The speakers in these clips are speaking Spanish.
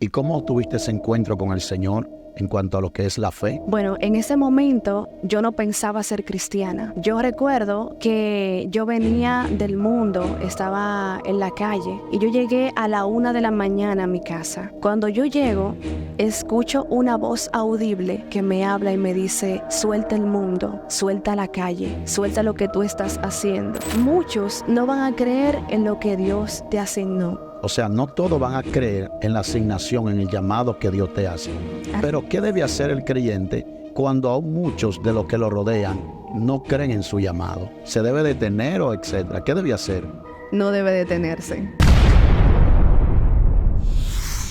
¿Y cómo tuviste ese encuentro con el Señor en cuanto a lo que es la fe? Bueno, en ese momento yo no pensaba ser cristiana. Yo recuerdo que yo venía del mundo, estaba en la calle y yo llegué a la 1 de la mañana a mi casa. Cuando yo llego, escucho una voz audible que me habla y me dice: suelta el mundo, suelta la calle, suelta lo que tú estás haciendo. Muchos no van a creer en lo que Dios te asignó. O sea, no todos van a creer en la asignación, en el llamado que Dios te hace. Pero ¿qué debe hacer el creyente cuando aún muchos de los que lo rodean no creen en su llamado? ¿Se debe detener o etcétera? ¿Qué debe hacer? No debe detenerse.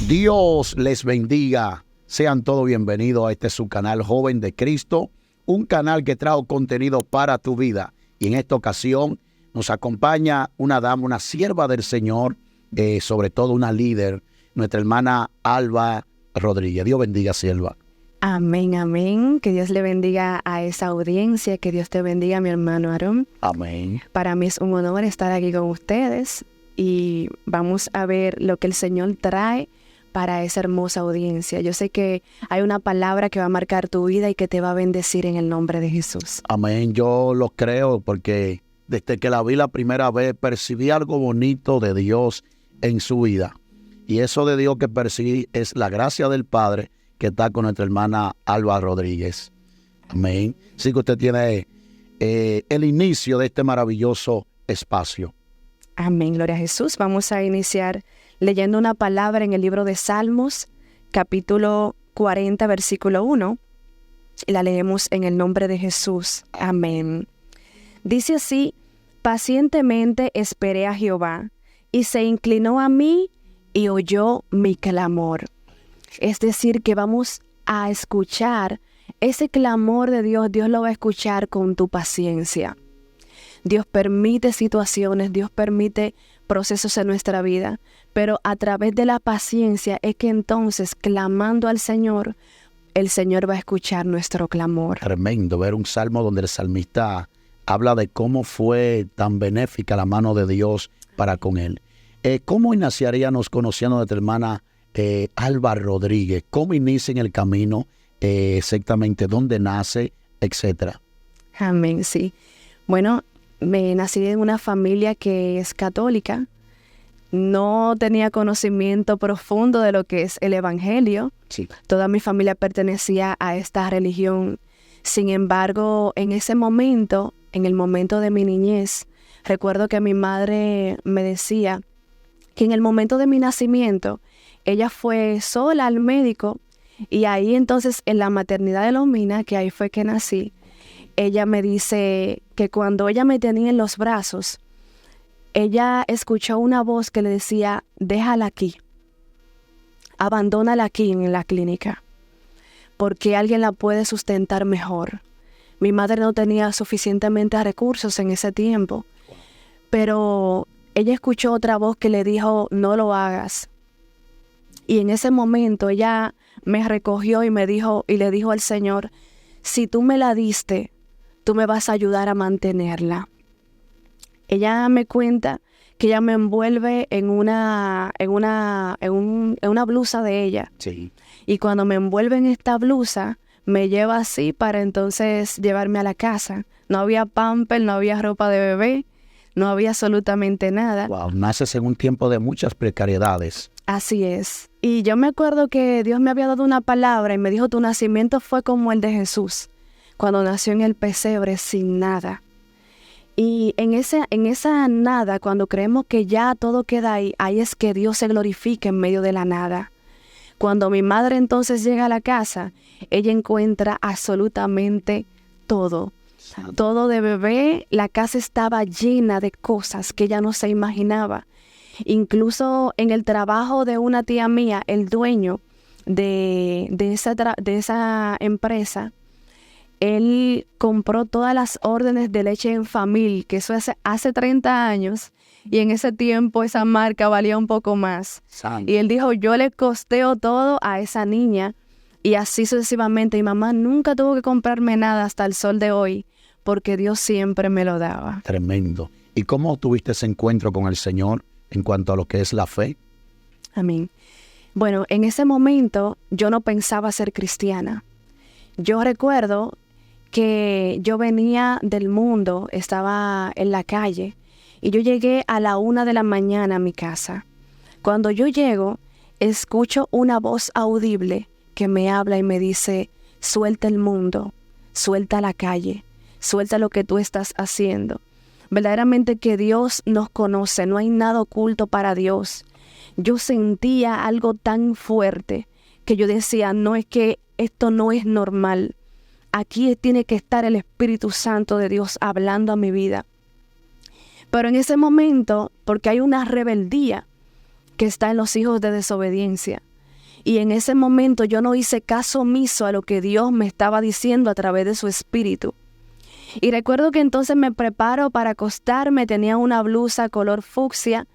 Dios les bendiga. Sean todos bienvenidos a este su canal Joven de Cristo, un canal que trae contenido para tu vida. Y en esta ocasión nos acompaña una dama, una sierva del Señor, sobre todo una líder, nuestra hermana Alba Rodríguez. Dios bendiga, sierva. Amén, amén. Que Dios le bendiga a esa audiencia, que Dios te bendiga, mi hermano Aarón. Amén. Para mí es un honor estar aquí con ustedes y vamos a ver lo que el Señor trae para esa hermosa audiencia. Yo sé que hay una palabra que va a marcar tu vida y que te va a bendecir en el nombre de Jesús. Amén. Yo lo creo porque desde que la vi la primera vez percibí algo bonito de Dios en su vida. Y eso de Dios que percibí es la gracia del Padre que está con nuestra hermana Alba Rodríguez. Amén. Así que usted tiene el inicio de este maravilloso espacio. Amén, gloria a Jesús. Vamos a iniciar leyendo una palabra en el libro de Salmos, capítulo 40, versículo 1. La leemos en el nombre de Jesús. Amén. Dice así: pacientemente esperé a Jehová, y se inclinó a mí y oyó mi clamor. Es decir, que vamos a escuchar ese clamor de Dios. Dios lo va a escuchar con tu paciencia. Dios permite situaciones, Dios permite procesos en nuestra vida, pero a través de la paciencia es que entonces, clamando al Señor, el Señor va a escuchar nuestro clamor. Tremendo ver un salmo donde el salmista habla de cómo fue tan benéfica la mano de Dios para con él. ¿Cómo iniciaríamos conociendo a nuestra hermana Alba Rodríguez? ¿Cómo inicia en el camino? Exactamente dónde nace, etcétera. Amén, sí. Bueno, me nací en una familia que es católica. No tenía conocimiento profundo de lo que es el Evangelio. Sí. Toda mi familia pertenecía a esta religión. Sin embargo, en ese momento, en el momento de mi niñez, recuerdo que mi madre me decía que en el momento de mi nacimiento, ella fue sola al médico y ahí entonces en la maternidad de Lomina, que ahí fue que nací, ella me dice que cuando ella me tenía en los brazos, ella escuchó una voz que le decía: déjala aquí, abandónala aquí en la clínica, porque alguien la puede sustentar mejor. Mi madre no tenía suficientemente recursos en ese tiempo, pero ella escuchó otra voz que le dijo: no lo hagas. Y en ese momento ella me recogió y me dijo, y le dijo al Señor: si tú me la diste, tú me vas a ayudar a mantenerla. Ella me cuenta que ella me envuelve en una blusa de ella. Sí. Y cuando me envuelve en esta blusa, me lleva así para entonces llevarme a la casa. No había pamper, no había ropa de bebé, no había absolutamente nada. Wow, naces en un tiempo de muchas precariedades. Así es. Y yo me acuerdo que Dios me había dado una palabra y me dijo: tu nacimiento fue como el de Jesús, cuando nació en el pesebre sin nada. Y en esa nada, cuando creemos que ya todo queda ahí, ahí es que Dios se glorifica en medio de la nada. Cuando mi madre entonces llega a la casa, ella encuentra absolutamente todo. Todo de bebé. La casa estaba llena de cosas que ella no se imaginaba. Incluso en el trabajo de una tía mía, el dueño de esa empresa, él compró todas las órdenes de leche en familia, que eso hace 30 años, y en ese tiempo esa marca valía un poco más. Santo. Y él dijo: yo le costeo todo a esa niña, y así sucesivamente. Mi mamá nunca tuvo que comprarme nada hasta el sol de hoy, porque Dios siempre me lo daba. Tremendo. ¿Y cómo tuviste ese encuentro con el Señor en cuanto a lo que es la fe? Amén. Bueno, en ese momento yo no pensaba ser cristiana. Yo recuerdo que yo venía del mundo, estaba en la calle y yo llegué a la 1 de la mañana a mi casa. Cuando yo llego, escucho una voz audible que me habla y me dice: suelta el mundo, suelta la calle, suelta lo que tú estás haciendo. Verdaderamente que Dios nos conoce, no hay nada oculto para Dios. Yo sentía algo tan fuerte que yo decía, no, es que esto no es normal. Aquí tiene que estar el Espíritu Santo de Dios hablando a mi vida. Pero en ese momento, porque hay una rebeldía que está en los hijos de desobediencia, y en ese momento yo no hice caso omiso a lo que Dios me estaba diciendo a través de su Espíritu. Y recuerdo que entonces me preparo para acostarme, tenía una blusa color fucsia,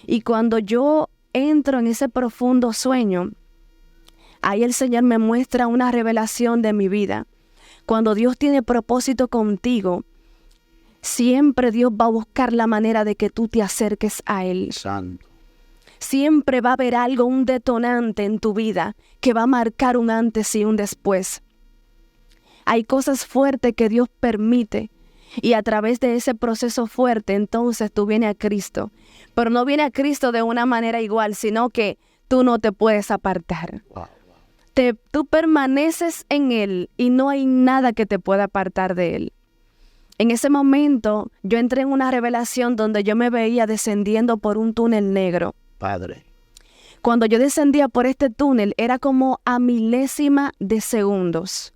y cuando yo entro en ese profundo sueño, ahí el Señor me muestra una revelación de mi vida. Cuando Dios tiene propósito contigo, siempre Dios va a buscar la manera de que tú te acerques a Él. Santo. Siempre va a haber algo, un detonante en tu vida que va a marcar un antes y un después. Hay cosas fuertes que Dios permite y a través de ese proceso fuerte entonces tú vienes a Cristo. Pero no viene a Cristo de una manera igual, sino que tú no te puedes apartar. Wow. Tú permaneces en Él y no hay nada que te pueda apartar de Él. En ese momento yo entré en una revelación donde yo me veía descendiendo por un túnel negro. Padre. Cuando yo descendía por este túnel era como a milésima de segundos.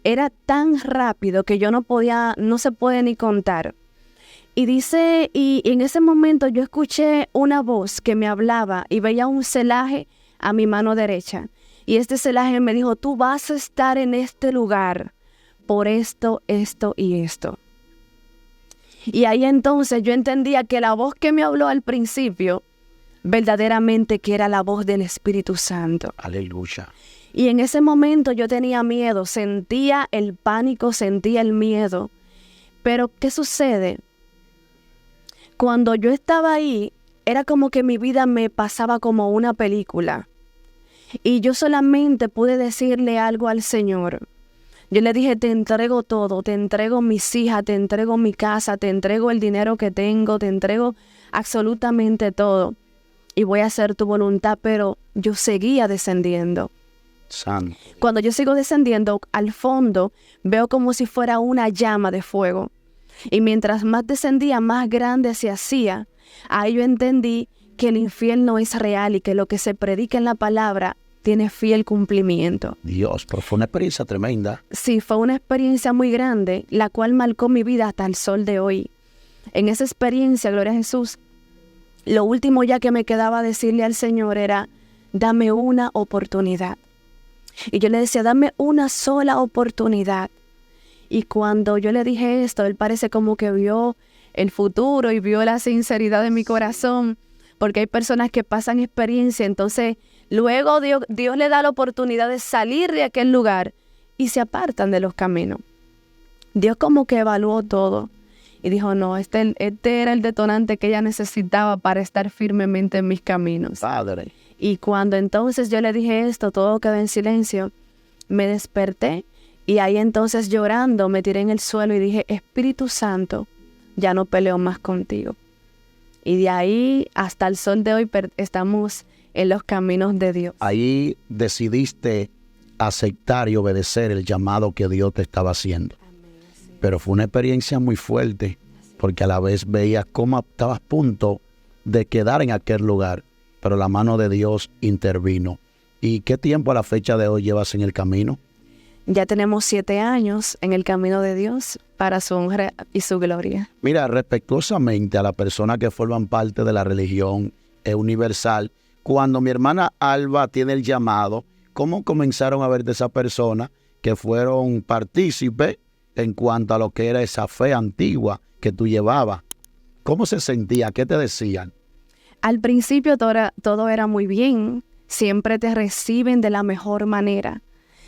Era tan rápido que yo no se puede ni contar. Y dice, y en ese momento yo escuché una voz que me hablaba y veía un celaje a mi mano derecha. Y este celaje me dijo, tú vas a estar en este lugar por esto, esto y esto. Y ahí entonces yo entendía que la voz que me habló al principio, verdaderamente que era la voz del Espíritu Santo. Aleluya. Y en ese momento yo tenía miedo, sentía el pánico, sentía el miedo. Pero ¿qué sucede? Cuando yo estaba ahí, era como que mi vida me pasaba como una película. Y yo solamente pude decirle algo al Señor. Yo le dije, te entrego todo, te entrego mis hijas, te entrego mi casa, te entrego el dinero que tengo, te entrego absolutamente todo. Y voy a hacer tu voluntad, pero yo seguía descendiendo. Santo. Cuando yo sigo descendiendo, al fondo veo como si fuera una llama de fuego. Y mientras más descendía, más grande se hacía. Ahí yo entendí que el infierno es real y que lo que se predica en la palabra tiene fiel cumplimiento. Dios, pero fue una experiencia tremenda. Sí, fue una experiencia muy grande, la cual marcó mi vida hasta el sol de hoy. En esa experiencia, gloria a Jesús, lo último ya que me quedaba decirle al Señor era, dame una oportunidad. Y yo le decía, dame una sola oportunidad. Y cuando yo le dije esto, él parece como que vio el futuro y vio la sinceridad de mi corazón, porque hay personas que pasan experiencia, entonces luego Dios le da la oportunidad de salir de aquel lugar y se apartan de los caminos. Dios como que evaluó todo y dijo, no, este era el detonante que ella necesitaba para estar firmemente en mis caminos. Padre. Y cuando entonces yo le dije esto, todo quedó en silencio, me desperté y ahí entonces llorando me tiré en el suelo y dije, Espíritu Santo, ya no peleo más contigo. Y de ahí hasta el sol de hoy estamos en los caminos de Dios. Ahí decidiste aceptar y obedecer el llamado que Dios te estaba haciendo. Pero fue una experiencia muy fuerte, porque a la vez veías cómo estabas a punto de quedar en aquel lugar, pero la mano de Dios intervino. ¿Y qué tiempo a la fecha de hoy llevas en el camino? Ya tenemos 7 años en el camino de Dios para su honra y su gloria. Mira, respetuosamente a las personas que forman parte de la religión universal, cuando mi hermana Alba tiene el llamado, ¿cómo comenzaron a ver de esa persona que fueron partícipes en cuanto a lo que era esa fe antigua que tú llevabas? ¿Cómo se sentía? ¿Qué te decían? Al principio todo era muy bien, siempre te reciben de la mejor manera.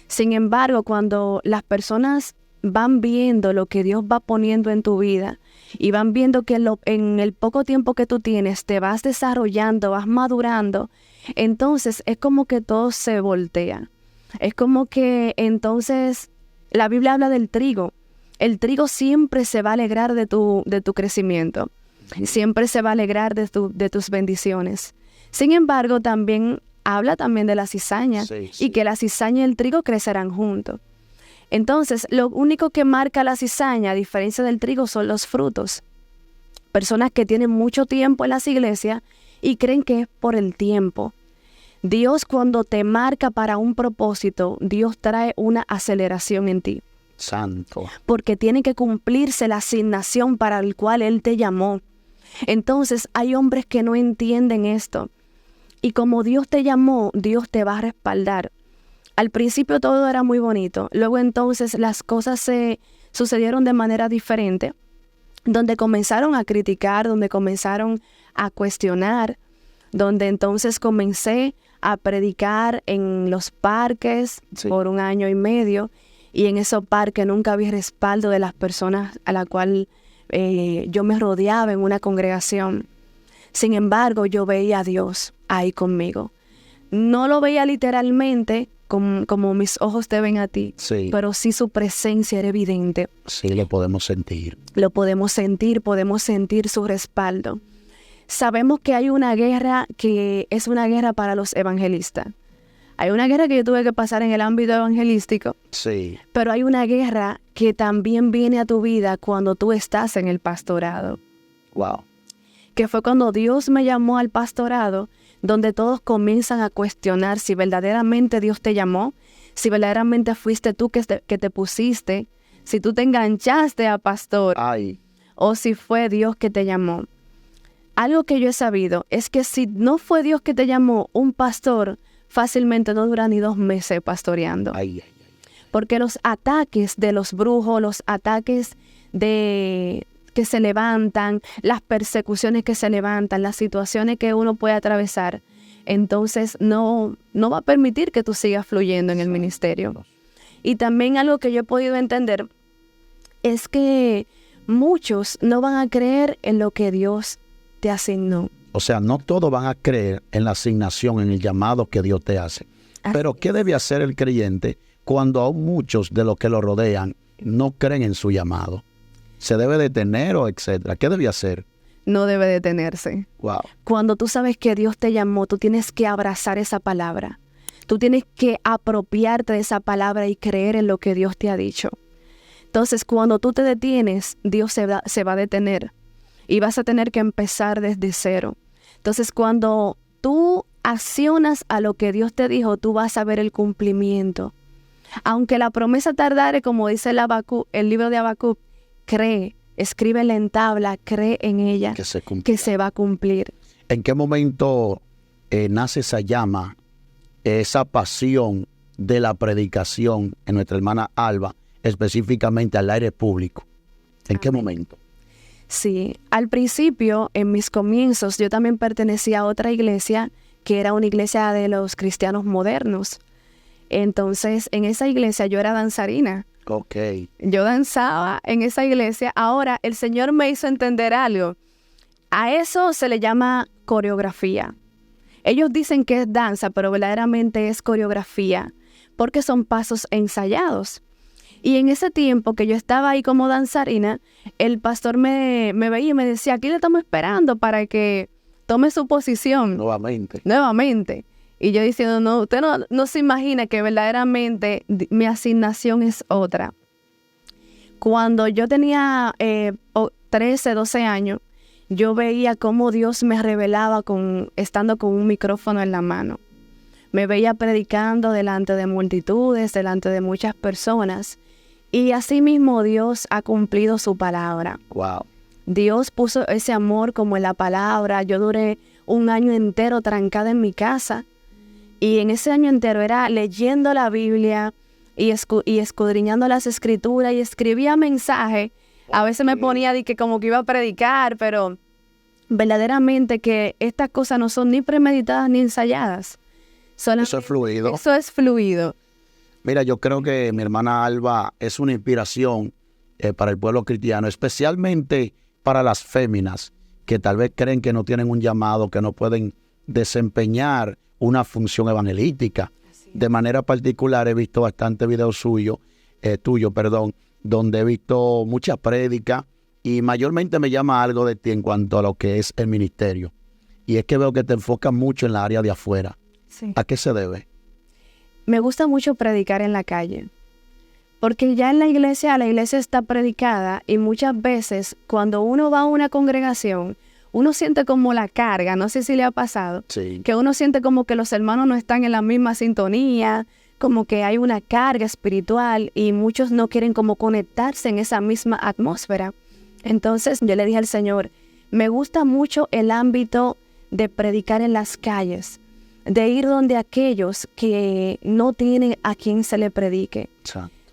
Sin embargo, cuando las personas van viendo lo que Dios va poniendo en tu vida y van viendo que en el poco tiempo que tú tienes te vas desarrollando, vas madurando, Entonces es como que todo se voltea. Es como que entonces la Biblia habla del trigo. El trigo siempre se va a alegrar de tu crecimiento. Siempre se va a alegrar de tus bendiciones. Sin embargo, también habla también de la cizaña, y que la cizaña y el trigo crecerán juntos. Entonces, lo único que marca la cizaña, a diferencia del trigo, son los frutos. Personas que tienen mucho tiempo en las iglesias y creen que es por el tiempo. Dios, cuando te marca para un propósito, Dios trae una aceleración en ti. Santo. Porque tiene que cumplirse la asignación para el cual Él te llamó. Entonces, hay hombres que no entienden esto. Y como Dios te llamó, Dios te va a respaldar. Al principio todo era muy bonito. Luego entonces las cosas se sucedieron de manera diferente, donde comenzaron a criticar, donde comenzaron a cuestionar, donde entonces comencé a predicar en los parques por 1 año y medio, y en esos parques nunca vi respaldo de las personas a la cual yo me rodeaba en una congregación. Sin embargo, yo veía a Dios ahí conmigo. No lo veía literalmente como mis ojos te ven a ti, pero sí su presencia era evidente. Sí, lo podemos sentir. Lo podemos sentir su respaldo. Sabemos que hay una guerra que es una guerra para los evangelistas. Hay una guerra que yo tuve que pasar en el ámbito evangelístico. Sí. Pero hay una guerra que también viene a tu vida cuando tú estás en el pastorado. Wow. Que fue cuando Dios me llamó al pastorado, donde todos comienzan a cuestionar si verdaderamente Dios te llamó, si verdaderamente fuiste tú que te pusiste, si tú te enganchaste a pastor, o si fue Dios que te llamó. Algo que yo he sabido es que si no fue Dios que te llamó, un pastor fácilmente no dura ni 2 meses pastoreando. Porque los ataques de los brujos, los ataques que se levantan, las persecuciones que se levantan, las situaciones que uno puede atravesar, entonces no va a permitir que tú sigas fluyendo en el ministerio. Y también algo que yo he podido entender es que muchos no van a creer en lo que Dios te asignó. O sea, no todos van a creer en la asignación, en el llamado que Dios te hace. Pero ¿qué debe hacer el creyente cuando aún muchos de los que lo rodean no creen en su llamado? ¿Se debe detener o etcétera? ¿Qué debe hacer? No debe detenerse. Wow. Cuando tú sabes que Dios te llamó, tú tienes que abrazar esa palabra. Tú tienes que apropiarte de esa palabra y creer en lo que Dios te ha dicho. Entonces, cuando tú te detienes, Dios se va a detener y vas a tener que empezar desde cero. Entonces, cuando tú accionas a lo que Dios te dijo, tú vas a ver el cumplimiento. Aunque la promesa tardare, como dice el libro de Habacuc, cree, escríbela en tabla, cree en ella, que se va a cumplir. ¿En qué momento nace esa llama, esa pasión de la predicación en nuestra hermana Alba, específicamente al aire público? ¿En qué momento? Sí, al principio, en mis comienzos, yo también pertenecía a otra iglesia, que era una iglesia de los cristianos modernos. Entonces, en esa iglesia yo era danzarina. Okay. Yo danzaba en esa iglesia. Ahora, el Señor me hizo entender algo. A eso se le llama coreografía. Ellos dicen que es danza, pero verdaderamente es coreografía, porque son pasos ensayados. Y en ese tiempo que yo estaba ahí como danzarina, el pastor me veía y me decía, aquí le estamos esperando para que tome su posición. Nuevamente. Y yo diciendo, no, usted no se imagina que verdaderamente mi asignación es otra. Cuando yo tenía 13, 12 años, yo veía cómo Dios me revelaba estando con un micrófono en la mano. Me veía predicando delante de multitudes, delante de muchas personas. Y así mismo Dios ha cumplido su palabra. Wow. Dios puso ese amor como en la palabra. Yo duré 1 año entero trancada en mi casa. Y en ese año entero era leyendo la Biblia y escudriñando las escrituras y escribía mensajes. A veces me ponía de que como que iba a predicar, pero verdaderamente que estas cosas no son ni premeditadas ni ensayadas. Eso es fluido. Eso es fluido. Mira, yo creo que mi hermana Alba es una inspiración para el pueblo cristiano, especialmente para las féminas que tal vez creen que no tienen un llamado, que no pueden desempeñar una función evangelística. De manera particular he visto bastante videos tuyo, donde he visto muchas prédicas y mayormente me llama algo de ti en cuanto a lo que es el ministerio. Y es que veo que te enfocas mucho en la área de afuera. Sí. ¿A qué se debe? Me gusta mucho predicar en la calle, porque ya en la iglesia está predicada y muchas veces cuando uno va a una congregación, uno siente como la carga, no sé si le ha pasado, Sí. que uno siente como que los hermanos no están en la misma sintonía, como que hay una carga espiritual y muchos no quieren como conectarse en esa misma atmósfera. Entonces yo le dije al Señor, me gusta mucho el ámbito de predicar en las calles, de ir donde aquellos que no tienen a quien se le predique,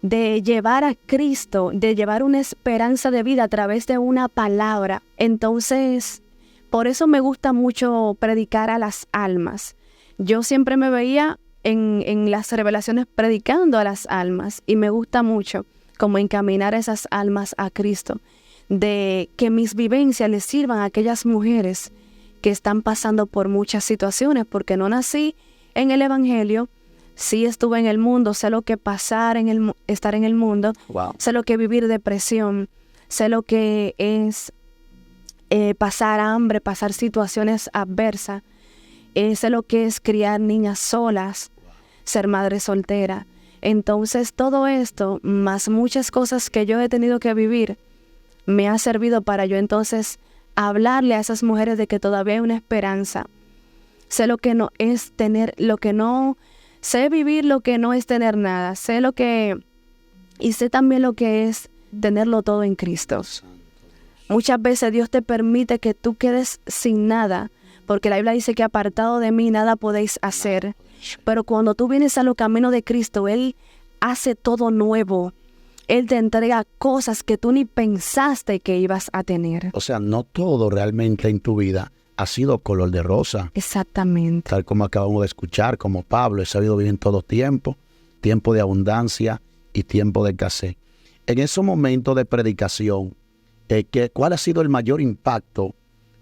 de llevar a Cristo, de llevar una esperanza de vida a través de una palabra. Entonces, por eso me gusta mucho predicar a las almas. Yo siempre me veía en las revelaciones predicando a las almas y me gusta mucho como encaminar a esas almas a Cristo, de que mis vivencias les sirvan a aquellas mujeres que están pasando por muchas situaciones, porque no nací en el Evangelio, sí estuve en el mundo, sé lo que estar en el mundo, Wow. sé lo que es vivir depresión, sé lo que es pasar hambre, pasar situaciones adversas, sé lo que es criar niñas solas, ser madre soltera. Entonces todo esto, más muchas cosas que yo he tenido que vivir, me ha servido para yo entonces hablarle a esas mujeres de que todavía hay una esperanza. Sé lo que no es tener, sé vivir lo que no es tener nada, y sé también lo que es tenerlo todo en Cristo. Muchas veces Dios te permite que tú quedes sin nada, porque la Biblia dice que apartado de mí nada podéis hacer. Pero cuando tú vienes a los caminos de Cristo, Él hace todo nuevo. Él te entrega cosas que tú ni pensaste que ibas a tener. O sea, no todo realmente en tu vida ha sido color de rosa. Exactamente. Tal como acabamos de escuchar, como Pablo, he sabido vivir en todo tiempo, tiempo de abundancia y tiempo de escasez. En esos momentos de predicación, ¿cuál ha sido el mayor impacto,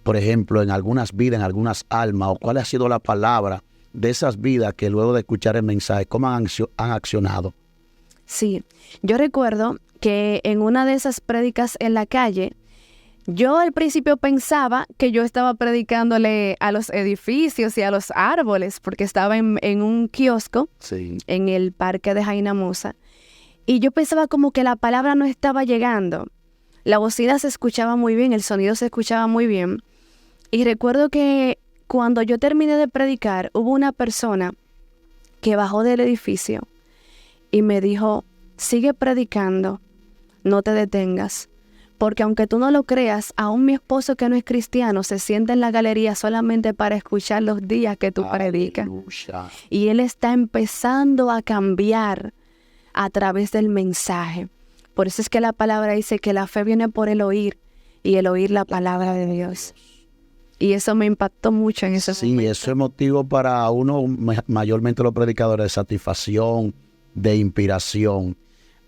por ejemplo, en algunas vidas, en algunas almas, o cuál ha sido la palabra de esas vidas que luego de escuchar el mensaje, cómo han accionado? Sí, yo recuerdo que en una de esas prédicas en la calle, yo al principio pensaba que yo estaba predicándole a los edificios y a los árboles, porque estaba en un kiosco, Sí. en el parque de Jaina Musa, y yo pensaba como que la palabra no estaba llegando. La bocina se escuchaba muy bien, el sonido se escuchaba muy bien, y recuerdo que cuando yo terminé de predicar, hubo una persona que bajó del edificio y me dijo, sigue predicando, no te detengas, porque aunque tú no lo creas, aún mi esposo que no es cristiano se sienta en la galería solamente para escuchar los días que tú predicas. Aleluya. Y él está empezando a cambiar a través del mensaje. Por eso es que la palabra dice que la fe viene por el oír y el oír la palabra de Dios. Y eso me impactó mucho en ese momento. Sí, eso es motivo para uno, mayormente los predicadores, de satisfacción, de inspiración.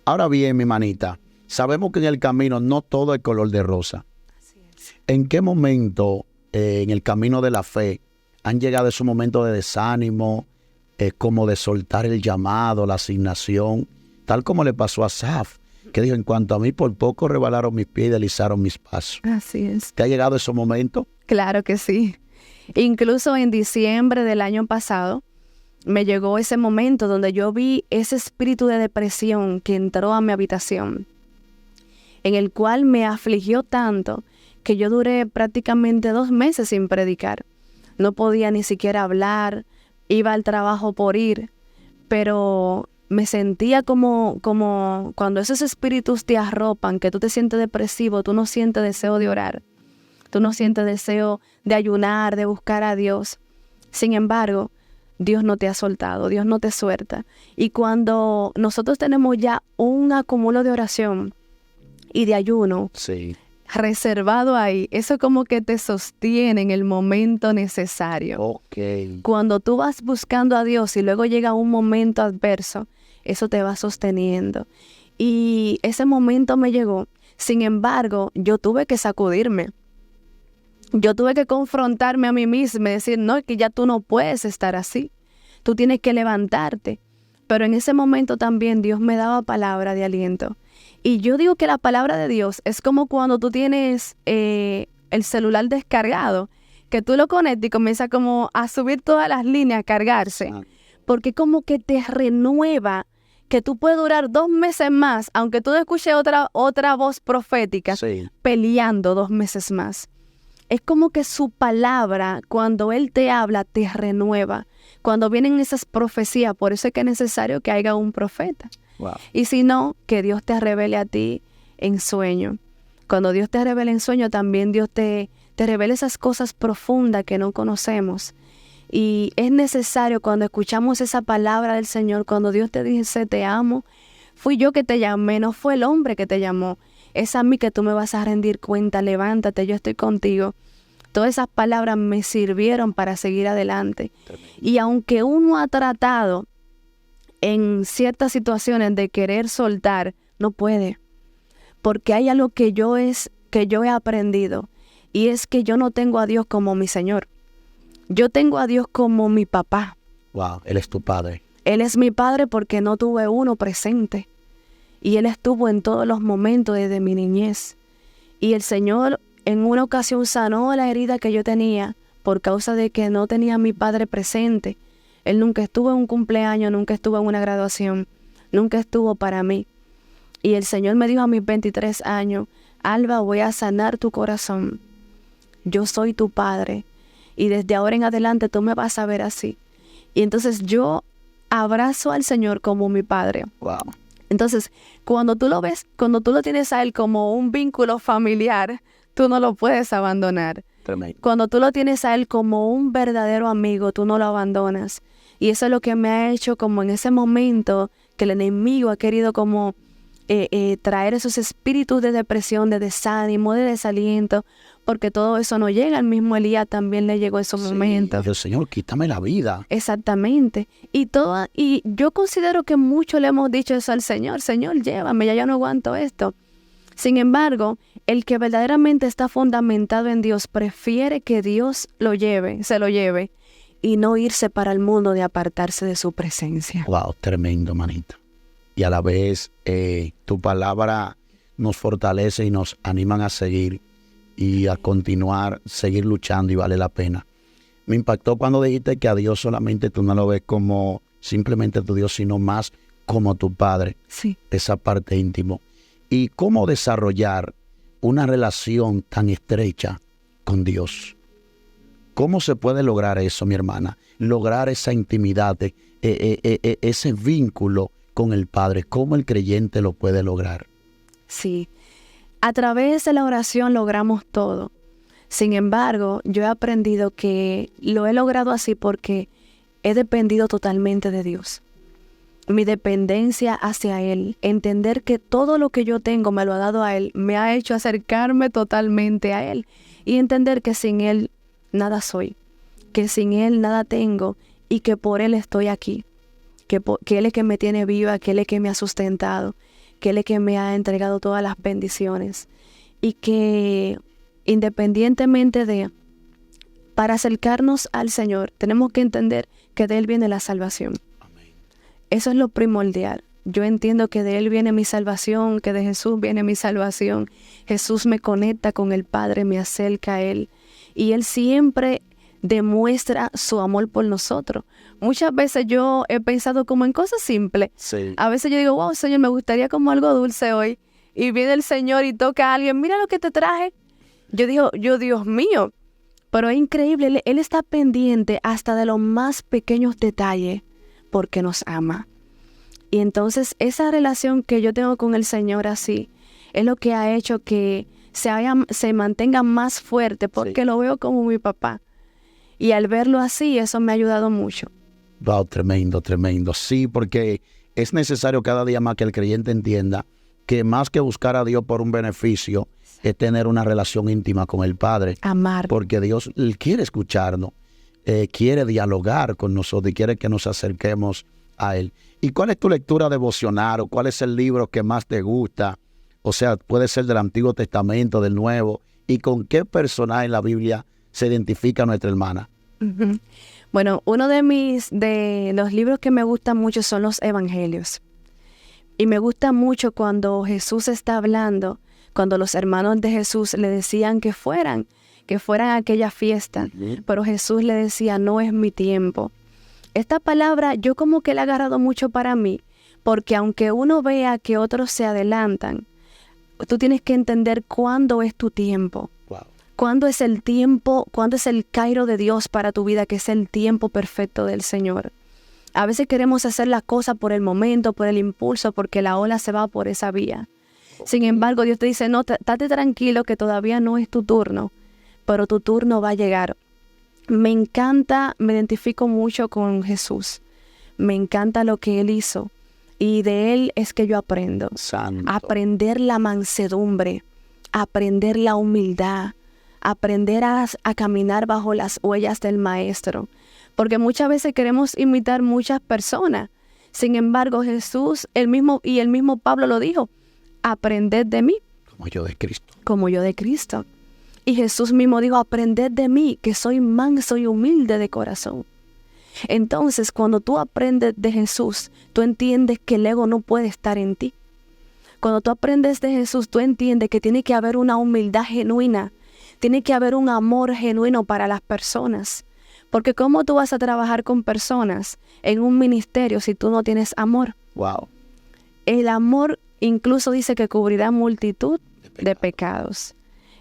Ahora bien, mi manita, sabemos que en el camino no todo es color de rosa. Así es. ¿En qué momento en el camino de la fe han llegado esos momentos de desánimo, como de soltar el llamado, la asignación, tal como le pasó a Asaf, que dijo, en cuanto a mí, por poco rebalaron mis pies y deslizaron mis pasos? Así es. ¿Te ha llegado ese momento? Claro que sí. Incluso en diciembre del año pasado, me llegó ese momento donde yo vi ese espíritu de depresión que entró a mi habitación, en el cual me afligió tanto que yo duré prácticamente 2 meses sin predicar. No podía ni siquiera hablar, iba al trabajo por ir, pero me sentía como cuando esos espíritus te arropan, que tú te sientes depresivo, tú no sientes deseo de orar, tú no sientes deseo de ayunar, de buscar a Dios. Sin embargo, Dios no te ha soltado, Dios no te suelta. Y cuando nosotros tenemos ya un acúmulo de oración y de ayuno Sí. reservado ahí, eso como que te sostiene en el momento necesario. Ok. Cuando tú vas buscando a Dios y luego llega un momento adverso, eso te va sosteniendo. Y ese momento me llegó. Sin embargo, yo tuve que sacudirme. Yo tuve que confrontarme a mí misma y decir, no, es que ya tú no puedes estar así. Tú tienes que levantarte. Pero en ese momento también Dios me daba palabra de aliento. Y yo digo que la palabra de Dios es como cuando tú tienes el celular descargado, que tú lo conectas y comienza como a subir todas las líneas, a cargarse. Porque como que te renueva, que tú puedes durar 2 meses más, aunque tú no escuches otra voz profética, peleando 2 meses más. Es como que su palabra, cuando Él te habla, te renueva. Cuando vienen esas profecías, por eso es que es necesario que haya un profeta. Wow. Y si no, que Dios te revele a ti en sueño. Cuando Dios te revela en sueño, también Dios te revela esas cosas profundas que no conocemos. Y es necesario cuando escuchamos esa palabra del Señor, cuando Dios te dice te amo, fui yo que te llamé, no fue el hombre que te llamó. Es a mí que tú me vas a rendir cuenta, levántate, yo estoy contigo. Todas esas palabras me sirvieron para seguir adelante. Y aunque uno ha tratado en ciertas situaciones de querer soltar, no puede. Porque hay algo que yo he aprendido, y es que yo no tengo a Dios como mi Señor. Yo tengo a Dios como mi papá. Wow, Él es tu padre. Él es mi padre porque no tuve uno presente. Y Él estuvo en todos los momentos desde mi niñez. Y el Señor en una ocasión sanó la herida que yo tenía por causa de que no tenía a mi padre presente. Él nunca estuvo en un cumpleaños, nunca estuvo en una graduación, nunca estuvo para mí. Y el Señor me dijo a mis 23 años, Alba, voy a sanar tu corazón. Yo soy tu padre. Y desde ahora en adelante tú me vas a ver así. Y entonces yo abrazo al Señor como mi padre. Wow. Entonces, cuando tú lo ves, cuando tú lo tienes a Él como un vínculo familiar, tú no lo puedes abandonar. Tremendo. Cuando tú lo tienes a Él como un verdadero amigo, tú no lo abandonas. Y eso es lo que me ha hecho como en ese momento que el enemigo ha querido como traer esos espíritus de depresión, de desánimo, de desaliento, porque todo eso no llega. Al mismo Elías también le llegó esos momentos. Dios, Señor, quítame la vida. Exactamente. Y yo considero que mucho le hemos dicho eso al Señor. Señor, llévame, ya yo no aguanto esto. Sin embargo, el que verdaderamente está fundamentado en Dios prefiere que Dios se lo lleve y no irse para el mundo de apartarse de su presencia. Wow, tremendo, manita. Y a la vez tu palabra nos fortalece y nos animan a seguir y a continuar, seguir luchando, y vale la pena. Me impactó cuando dijiste que a Dios solamente tú no lo ves como simplemente tu Dios, sino más como tu Padre. Sí. Esa parte íntima. Y cómo desarrollar una relación tan estrecha con Dios. ¿Cómo se puede lograr eso, mi hermana? Lograr esa intimidad, ese vínculo con el Padre. ¿Cómo el creyente lo puede lograr? Sí. A través de la oración logramos todo. Sin embargo, yo he aprendido que lo he logrado así porque he dependido totalmente de Dios. Mi dependencia hacia Él, entender que todo lo que yo tengo me lo ha dado a Él, me ha hecho acercarme totalmente a Él y entender que sin Él nada soy, que sin Él nada tengo y que por Él estoy aquí, que Él es que me tiene viva, que Él es que me ha sustentado, que Él es que me ha entregado todas las bendiciones y que independientemente para acercarnos al Señor, tenemos que entender que de Él viene la salvación. Eso es lo primordial. Yo entiendo que de Él viene mi salvación, que de Jesús viene mi salvación. Jesús me conecta con el Padre, me acerca a Él. Y Él siempre demuestra su amor por nosotros. Muchas veces yo he pensado como en cosas simples. Sí. A veces yo digo, wow, Señor, me gustaría como algo dulce hoy. Y viene el Señor y toca a alguien, mira lo que te traje. Yo digo, Dios mío. Pero es increíble, Él está pendiente hasta de los más pequeños detalles, porque nos ama. Y entonces esa relación que yo tengo con el Señor así es lo que ha hecho que se mantenga más fuerte, porque lo veo como mi papá. Y al verlo así, eso me ha ayudado mucho. Wow, tremendo, tremendo. Sí, porque es necesario cada día más que el creyente entienda que más que buscar a Dios por un beneficio, es tener una relación íntima con el Padre. Amar. Porque Dios quiere escucharnos. Quiere dialogar con nosotros y quiere que nos acerquemos a Él. ¿Y cuál es tu lectura devocional o cuál es el libro que más te gusta? O sea, puede ser del Antiguo Testamento, del Nuevo, y con qué personaje en la Biblia se identifica nuestra hermana. Ujú. Bueno, uno de los libros que me gustan mucho son los Evangelios. Y me gusta mucho cuando Jesús está hablando, cuando los hermanos de Jesús le decían que fueran a aquella fiesta, pero Jesús le decía, no es mi tiempo. Esta palabra yo como que la he agarrado mucho para mí, porque aunque uno vea que otros se adelantan, tú tienes que entender cuándo es tu tiempo. Wow. ¿Cuándo es el tiempo, cuándo es el cairo de Dios para tu vida, que es el tiempo perfecto del Señor? A veces queremos hacer las cosas por el momento, por el impulso, porque la ola se va por esa vía. Sin embargo, Dios te dice, no, estate tranquilo que todavía no es tu turno, pero tu turno va a llegar. Me encanta, me identifico mucho con Jesús. Me encanta lo que Él hizo. Y de Él es que yo aprendo. Santo. Aprender la mansedumbre, aprender la humildad, aprender a caminar bajo las huellas del Maestro. Porque muchas veces queremos imitar muchas personas. Sin embargo, Jesús, el mismo Pablo lo dijo, aprended de mí. Como yo de Cristo. Como yo de Cristo. Y Jesús mismo dijo, aprended de mí, que soy manso y humilde de corazón. Entonces, cuando tú aprendes de Jesús, tú entiendes que el ego no puede estar en ti. Cuando tú aprendes de Jesús, tú entiendes que tiene que haber una humildad genuina, tiene que haber un amor genuino para las personas. Porque ¿cómo tú vas a trabajar con personas en un ministerio si tú no tienes amor? Wow. El amor incluso dice que cubrirá multitud de pecados.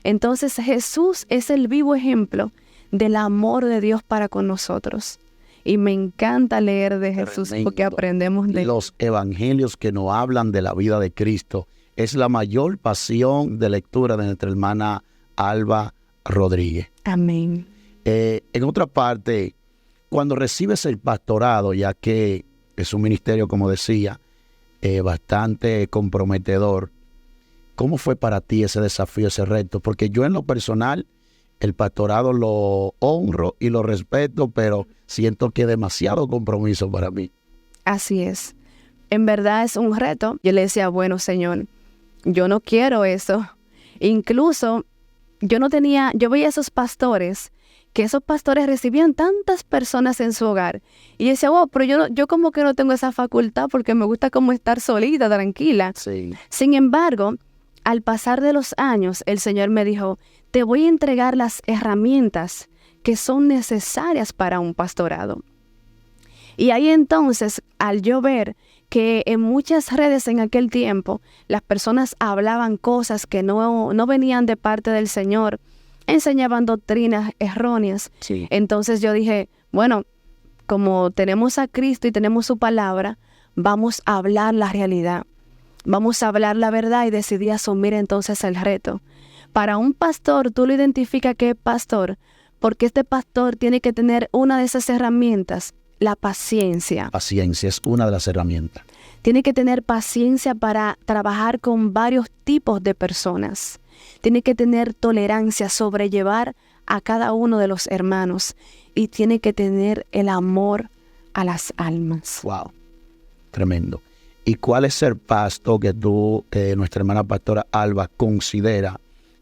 Entonces Jesús es el vivo ejemplo del amor de Dios para con nosotros. Y me encanta leer de Jesús porque aprendemos de los evangelios que nos hablan de la vida de Cristo. Es la mayor pasión de lectura de nuestra hermana Alba Rodríguez. Amén. En otra parte, cuando recibes el pastorado, ya que es un ministerio, como decía, bastante comprometedor, ¿cómo fue para ti ese desafío, ese reto? Porque yo en lo personal, el pastorado lo honro y lo respeto, pero siento que es demasiado compromiso para mí. Así es. En verdad es un reto. Yo le decía, bueno, Señor, yo no quiero eso. Incluso yo veía esos pastores, que esos pastores recibían tantas personas en su hogar. Y yo decía, wow, pero yo como que no tengo esa facultad porque me gusta como estar solita, tranquila. Sí. Sin embargo, al pasar de los años, el Señor me dijo, te voy a entregar las herramientas que son necesarias para un pastorado. Y ahí entonces, al yo ver que en muchas redes en aquel tiempo, las personas hablaban cosas que no venían de parte del Señor, enseñaban doctrinas erróneas. Sí. Entonces yo dije, bueno, como tenemos a Cristo y tenemos su palabra, vamos a hablar la realidad. Vamos a hablar la verdad y decidí asumir entonces el reto. Para un pastor, tú lo identificas que es pastor, porque este pastor tiene que tener una de esas herramientas, la paciencia. Paciencia es una de las herramientas. Tiene que tener paciencia para trabajar con varios tipos de personas. Tiene que tener tolerancia, sobrellevar a cada uno de los hermanos. Y tiene que tener el amor a las almas. Wow, tremendo. ¿Y cuál es el pasto que tú, nuestra hermana pastora Alba, considera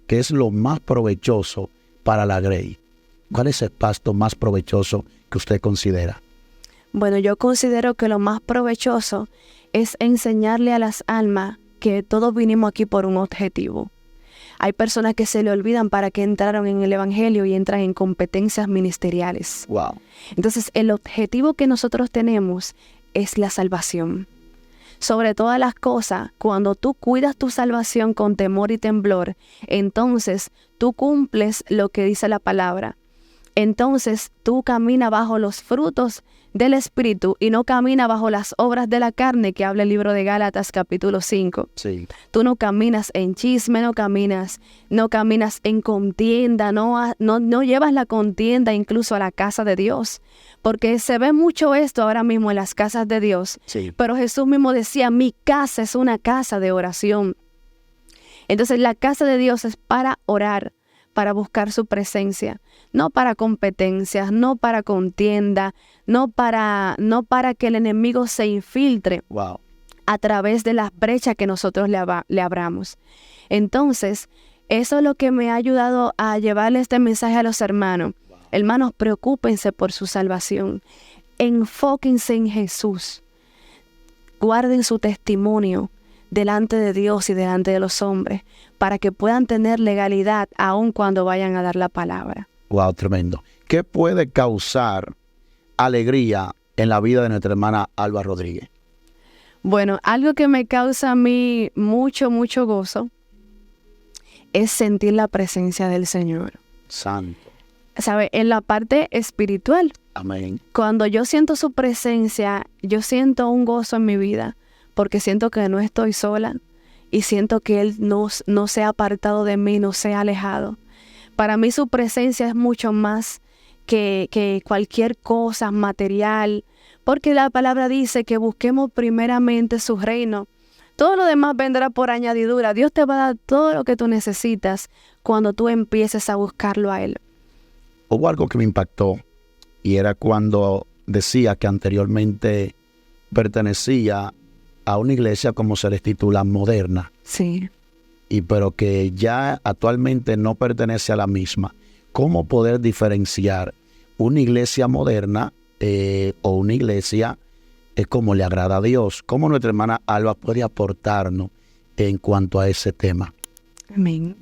que es lo más provechoso para la grey? ¿Cuál es el pasto más provechoso que usted considera? Bueno, yo considero que lo más provechoso es enseñarle a las almas que todos vinimos aquí por un objetivo. Hay personas que se le olvidan para qué entraron en el Evangelio y entran en competencias ministeriales. Wow. Entonces, el objetivo que nosotros tenemos es la salvación. Sobre todas las cosas, cuando tú cuidas tu salvación con temor y temblor, entonces tú cumples lo que dice la palabra. Entonces tú caminas bajo los frutos del Espíritu y no caminas bajo las obras de la carne que habla el libro de Gálatas capítulo 5. Sí. Tú no caminas en chisme, no caminas en contienda, no llevas la contienda incluso a la casa de Dios. Porque se ve mucho esto ahora mismo en las casas de Dios. Sí. Pero Jesús mismo decía, mi casa es una casa de oración. Entonces la casa de Dios es para orar, para buscar su presencia, no para competencias, no para contienda, no para que el enemigo se infiltre Wow. a través de las brechas que nosotros le abramos. Entonces, Eso es lo que me ha ayudado a llevarle este mensaje a los hermanos. Hermanos, preocúpense por su salvación. Enfóquense en Jesús. Guarden su testimonio delante de Dios y delante de los hombres para que puedan tener legalidad aun cuando vayan a dar la palabra. Wow, tremendo. ¿Qué puede causar alegría en la vida de nuestra hermana Alba Rodríguez? Bueno, algo que me causa a mí mucho gozo es sentir la presencia del Señor. Santo. ¿Sabe? En la parte espiritual. Amén. Cuando yo siento su presencia, yo siento un gozo en mi vida, porque siento que no estoy sola y siento que Él no se ha apartado de mí, no se ha alejado. Para mí su presencia es mucho más que cualquier cosa material, porque la palabra dice que busquemos primeramente su reino. Todo lo demás vendrá por añadidura. Dios te va a dar todo lo que tú necesitas cuando tú empieces a buscarlo a Él. Hubo algo que me impactó y era cuando decía que anteriormente pertenecía a una iglesia, como se les titula, moderna. Sí. Pero que ya actualmente no pertenece a la misma. ¿Cómo poder diferenciar una iglesia moderna o una iglesia como le agrada a Dios? ¿Cómo nuestra hermana Alba puede aportarnos en cuanto a ese tema? Amén.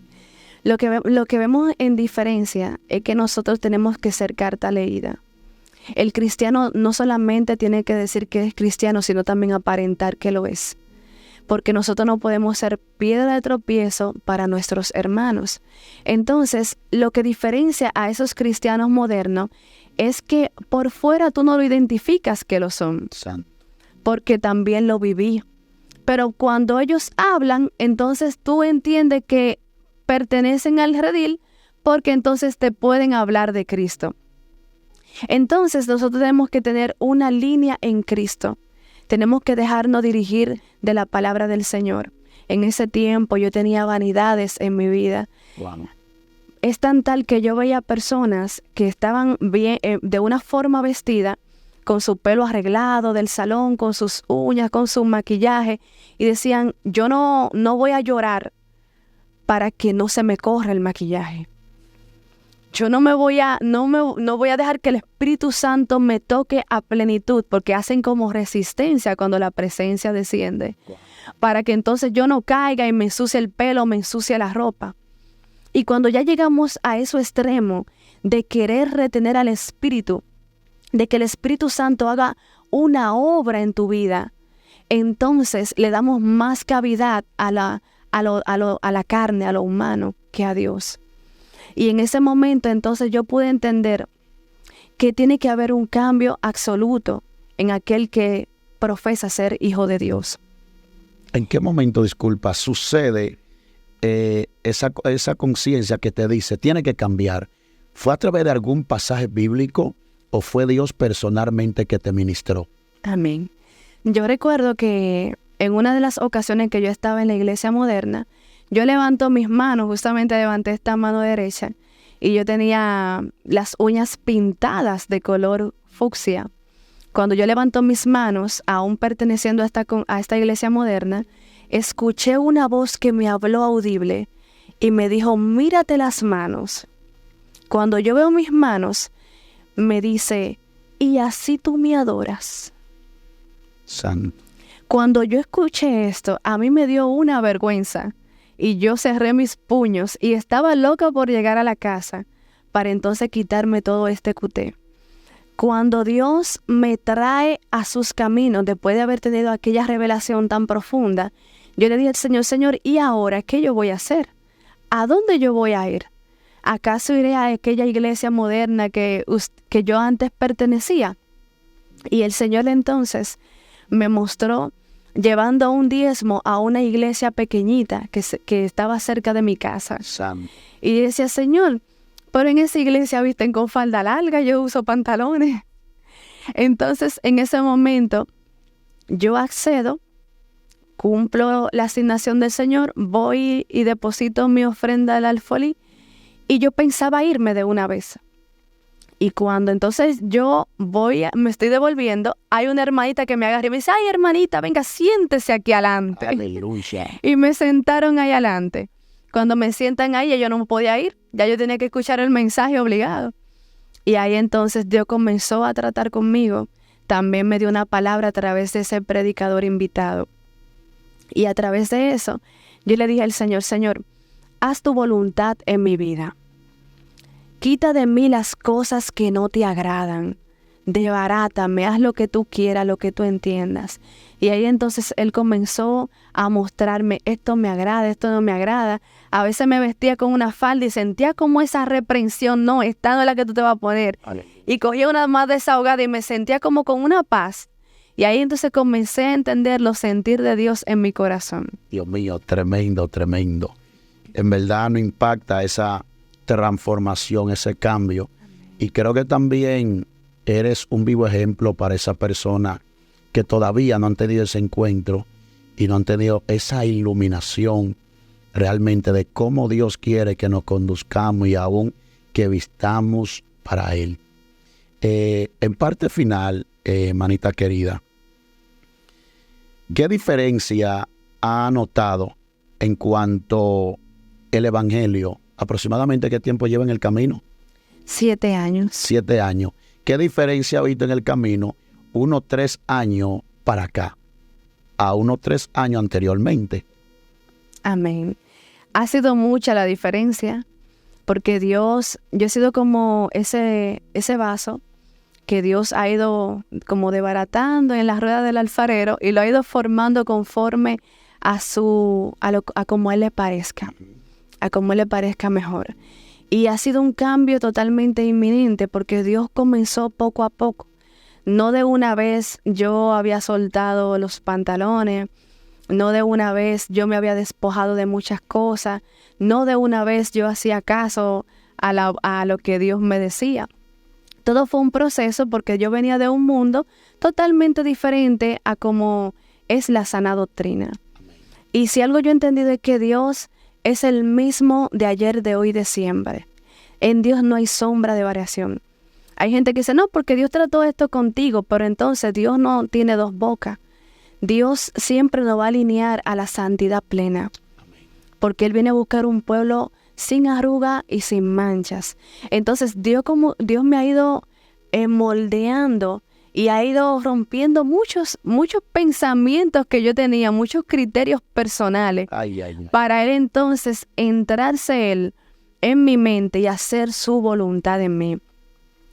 Lo que vemos en diferencia es que nosotros tenemos que ser carta leída. El cristiano no solamente tiene que decir que es cristiano, sino también aparentar que lo es. Porque nosotros no podemos ser piedra de tropiezo para nuestros hermanos. Entonces, lo que diferencia a esos cristianos modernos es que por fuera tú no lo identificas que lo son. Santo. Porque también lo viví. Pero cuando ellos hablan, entonces tú entiendes que pertenecen al redil, porque entonces te pueden hablar de Cristo. Entonces nosotros tenemos que tener una línea en Cristo. Tenemos que dejarnos dirigir de la palabra del Señor. En ese tiempo yo tenía vanidades en mi vida. Wow. Es tan tal que yo veía personas que estaban bien, de una forma vestida, con su pelo arreglado del salón, con sus uñas, con su maquillaje, y decían, yo no voy a llorar para que no se me corra el maquillaje. Yo no voy a dejar que el Espíritu Santo me toque a plenitud, porque hacen como resistencia cuando la presencia desciende. Wow. Para que entonces yo no caiga y me ensucie el pelo, me ensucie la ropa. Y cuando ya llegamos a ese extremo de querer retener al Espíritu, de que el Espíritu Santo haga una obra en tu vida, entonces le damos más cavidad a la carne, a lo humano, que a Dios. Y en ese momento entonces yo pude entender que tiene que haber un cambio absoluto en aquel que profesa ser hijo de Dios. ¿En qué momento, disculpa, sucede esa conciencia que te dice, tiene que cambiar? ¿Fue a través de algún pasaje bíblico o fue Dios personalmente que te ministró? Amén. Yo recuerdo que en una de las ocasiones que yo estaba en la iglesia moderna, yo levanto mis manos, justamente levanté esta mano derecha, y yo tenía las uñas pintadas de color fucsia. Cuando yo levanto mis manos, aún perteneciendo a esta iglesia moderna, escuché una voz que me habló audible y me dijo, mírate las manos. Cuando yo veo mis manos, me dice, y así tú me adoras. Santo. Cuando yo escuché esto, a mí me dio una vergüenza. Y yo cerré mis puños y estaba loca por llegar a la casa para entonces quitarme todo este cuté. Cuando Dios me trae a sus caminos, después de haber tenido aquella revelación tan profunda, yo le dije al Señor, Señor, ¿y ahora qué yo voy a hacer? ¿A dónde yo voy a ir? ¿Acaso iré a aquella iglesia moderna que yo antes pertenecía? Y el Señor entonces me mostró llevando un diezmo a una iglesia pequeñita que estaba cerca de mi casa. Santo. Y decía, Señor, pero en esa iglesia visten con falda larga, yo uso pantalones. Entonces, en ese momento, yo accedo, cumplo la asignación del Señor, voy y deposito mi ofrenda al alfolí, y yo pensaba irme de una vez. Y cuando entonces yo me estoy devolviendo, hay una hermanita que me agarra y me dice, ay, hermanita, venga, siéntese aquí adelante. Aleluya. Y me sentaron ahí adelante. cuando me sientan ahí, yo no me podía ir. Ya yo tenía que escuchar el mensaje obligado. Y ahí entonces Dios comenzó a tratar conmigo. También me dio una palabra a través de ese predicador invitado. Y a través de eso, yo le dije al Señor, Señor, haz tu voluntad en mi vida. Quita de mí las cosas que no te agradan. Desbarátame, haz lo que tú quieras, lo que tú entiendas. Y ahí entonces Él comenzó a mostrarme, esto me agrada, esto no me agrada. A veces me vestía con una falda y sentía como esa reprensión, no, esta no es la que tú te vas a poner. Y cogía una más desahogada y me sentía como con una paz. Y ahí entonces comencé a entender los sentir de Dios en mi corazón. Dios mío, tremendo, tremendo. En verdad no impacta esa transformación, ese cambio. Y creo que también eres un vivo ejemplo para esa persona que todavía no han tenido ese encuentro y no han tenido esa iluminación realmente de cómo Dios quiere que nos conduzcamos y aún que vistamos para Él. En parte final, manita querida, ¿qué diferencia ha notado en cuanto el Evangelio? ¿Aproximadamente qué tiempo lleva en el camino? 7 años. 7 años. ¿Qué diferencia ha visto en el camino unos 3 años para acá a unos 3 años anteriormente? Amén. Ha sido mucha la diferencia porque Dios, yo he sido como ese vaso que Dios ha ido como desbaratando en la rueda del alfarero y lo ha ido formando conforme a como Él le parezca, a como Él le parezca mejor. Y ha sido un cambio totalmente inminente porque Dios comenzó poco a poco. No de una vez yo había soltado los pantalones, no de una vez yo me había despojado de muchas cosas, no de una vez yo hacía caso a lo que Dios me decía. Todo fue un proceso porque yo venía de un mundo totalmente diferente a como es la sana doctrina. Y si algo yo he entendido es que Dios es el mismo de ayer, de hoy, de siempre. En Dios no hay sombra de variación. Hay gente que dice, no, porque Dios trató esto contigo, pero entonces Dios no tiene dos bocas. Dios siempre nos va a alinear a la santidad plena, porque Él viene a buscar un pueblo sin arruga y sin manchas. Entonces Dios me ha ido moldeando y ha ido rompiendo muchos pensamientos que yo tenía, muchos criterios personales, para Él entonces entrarse Él en mi mente y hacer su voluntad en mí.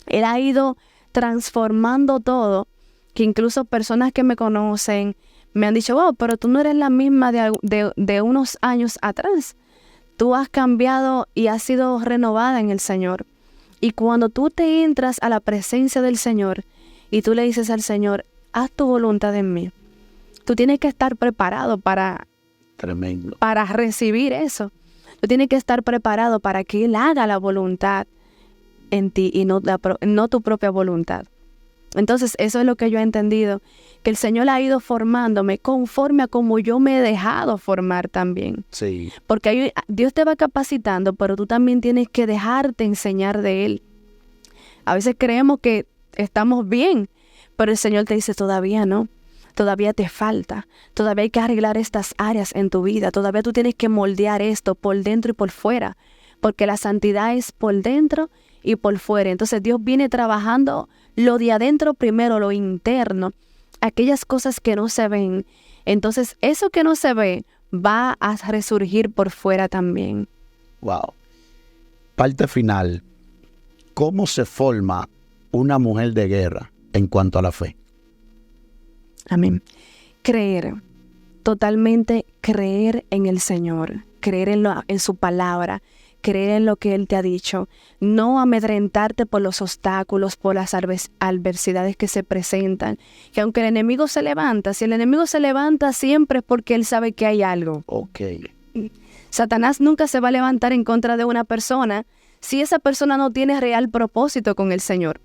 Él ha ido transformando todo, que incluso personas que me conocen me han dicho, wow, pero tú no eres la misma de unos años atrás. Tú has cambiado y has sido renovada en el Señor. Y cuando tú te entras a la presencia del Señor y tú le dices al Señor, haz tu voluntad en mí, tú tienes que estar preparado para recibir eso. Tú tienes que estar preparado para que Él haga la voluntad en ti y no tu propia voluntad. Entonces eso es lo que yo he entendido, que el Señor ha ido formándome conforme a como yo me he dejado formar también. Sí. Porque Dios te va capacitando, pero tú también tienes que dejarte enseñar de Él. A veces creemos que estamos bien, pero el Señor te dice, todavía no, todavía te falta, todavía hay que arreglar estas áreas en tu vida, todavía tú tienes que moldear esto por dentro y por fuera, porque la santidad es por dentro y por fuera. Entonces Dios viene trabajando lo de adentro primero, lo interno, aquellas cosas que no se ven. Entonces eso que no se ve va a resurgir por fuera también. Wow. Parte final. ¿Cómo se forma una mujer de guerra en cuanto a la fe? Amén. Creer, totalmente creer en el Señor, creer en su palabra, creer en lo que Él te ha dicho, no amedrentarte por los obstáculos, por las adversidades que se presentan, que aunque el enemigo se levanta, si el enemigo se levanta siempre es porque él sabe que hay algo. Okay. Satanás nunca se va a levantar en contra de una persona si esa persona no tiene real propósito con el Señor.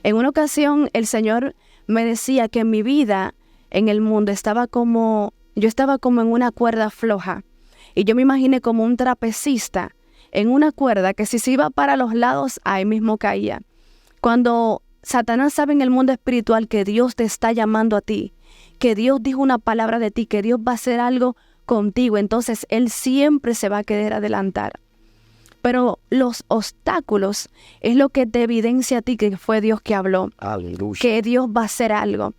En una ocasión el Señor me decía que mi vida en el mundo estaba como en una cuerda floja. Y yo me imaginé como un trapecista en una cuerda que si se iba para los lados, ahí mismo caía. Cuando Satanás sabe en el mundo espiritual que Dios te está llamando a ti, que Dios dijo una palabra de ti, que Dios va a hacer algo contigo, entonces Él siempre se va a querer adelantar. Pero los obstáculos es lo que te evidencia a ti que fue Dios que habló, Aleluya. que Dios va a hacer algo.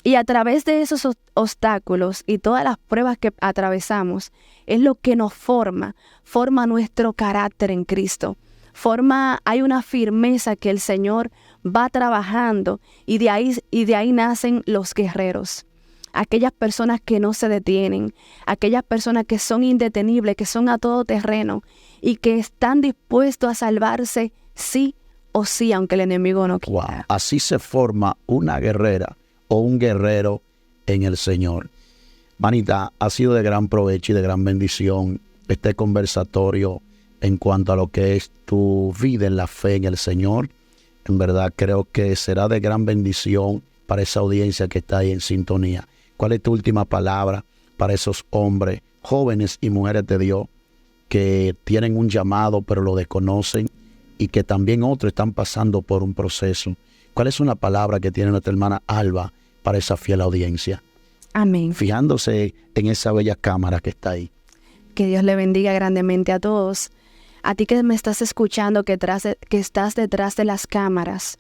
Y a través de esos obstáculos y todas las pruebas que atravesamos, es lo que nos forma nuestro carácter en Cristo. Hay una firmeza que el Señor va trabajando y de ahí nacen los guerreros. Aquellas personas que no se detienen, aquellas personas que son indetenibles, que son a todo terreno y que están dispuestos a salvarse sí o sí, aunque el enemigo no quiera. Wow. Así se forma una guerrera o un guerrero en el Señor. Manita, ha sido de gran provecho y de gran bendición este conversatorio en cuanto a lo que es tu vida en la fe en el Señor. En verdad creo que será de gran bendición para esa audiencia que está ahí en sintonía. ¿Cuál es tu última palabra para esos hombres, jóvenes y mujeres de Dios que tienen un llamado pero lo desconocen y que también otros están pasando por un proceso? ¿Cuál es una palabra que tiene nuestra hermana Alba para esa fiel audiencia? Amén. Fijándose en esa bella cámara que está ahí. Que Dios le bendiga grandemente a todos. A ti que me estás escuchando, que estás detrás de las cámaras,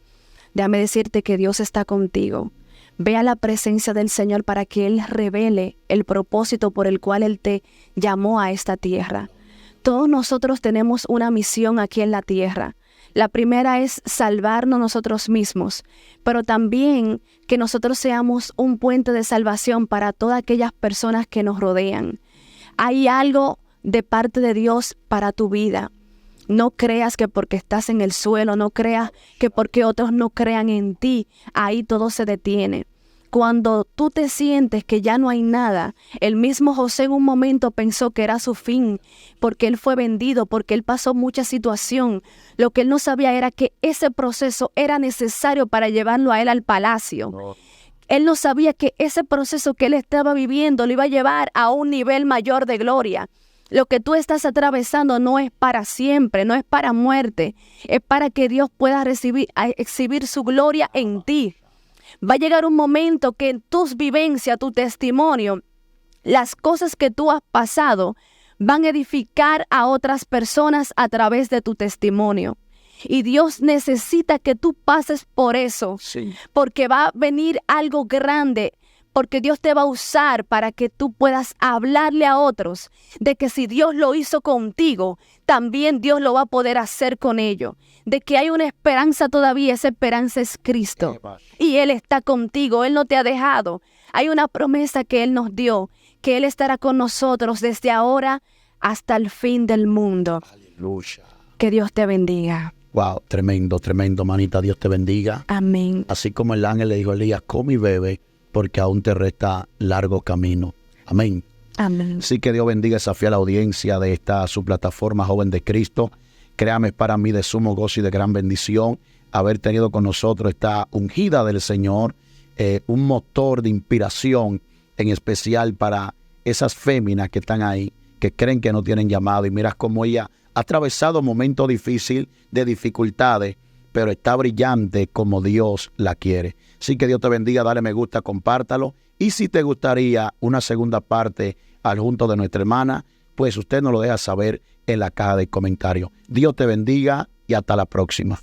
déjame decirte que Dios está contigo. Ve a la presencia del Señor para que Él revele el propósito por el cual Él te llamó a esta tierra. Todos nosotros tenemos una misión aquí en la tierra. La primera es salvarnos nosotros mismos, pero también que nosotros seamos un puente de salvación para todas aquellas personas que nos rodean. Hay algo de parte de Dios para tu vida. No creas que porque estás en el suelo, no creas que porque otros no crean en ti, ahí todo se detiene. Cuando tú te sientes que ya no hay nada, el mismo José en un momento pensó que era su fin, porque él fue vendido, porque él pasó mucha situación. Lo que él no sabía era que ese proceso era necesario para llevarlo a él al palacio. No. Él no sabía que ese proceso que él estaba viviendo lo iba a llevar a un nivel mayor de gloria. Lo que tú estás atravesando no es para siempre, no es para muerte, es para que Dios pueda exhibir su gloria en ti. Va a llegar un momento que en tus vivencias, tu testimonio, las cosas que tú has pasado van a edificar a otras personas a través de tu testimonio. Y Dios necesita que tú pases por eso, sí, porque va a venir algo grande, porque Dios te va a usar para que tú puedas hablarle a otros de que si Dios lo hizo contigo, también Dios lo va a poder hacer con ellos. De que hay una esperanza todavía, esa esperanza es Cristo. Y Él está contigo, Él no te ha dejado. Hay una promesa que Él nos dio, que Él estará con nosotros desde ahora hasta el fin del mundo. Aleluya. Que Dios te bendiga. Wow, tremendo, tremendo, manita. Dios te bendiga. Amén. Así como el ángel le dijo a Elías, come y bebe, porque aún te resta largo camino. Amén. Amén. Sí, que Dios bendiga esa fiel audiencia de esta su plataforma Joven de Cristo. Créame, es para mí de sumo gozo y de gran bendición haber tenido con nosotros esta ungida del Señor, un motor de inspiración en especial para esas féminas que están ahí, que creen que no tienen llamado, y miras cómo ella ha atravesado momentos difíciles, de dificultades, pero está brillante como Dios la quiere. Así que Dios te bendiga, dale me gusta, compártalo, y si te gustaría una segunda parte al junto de nuestra hermana, pues usted nos lo deja saber en la caja de comentarios. Dios te bendiga y hasta la próxima.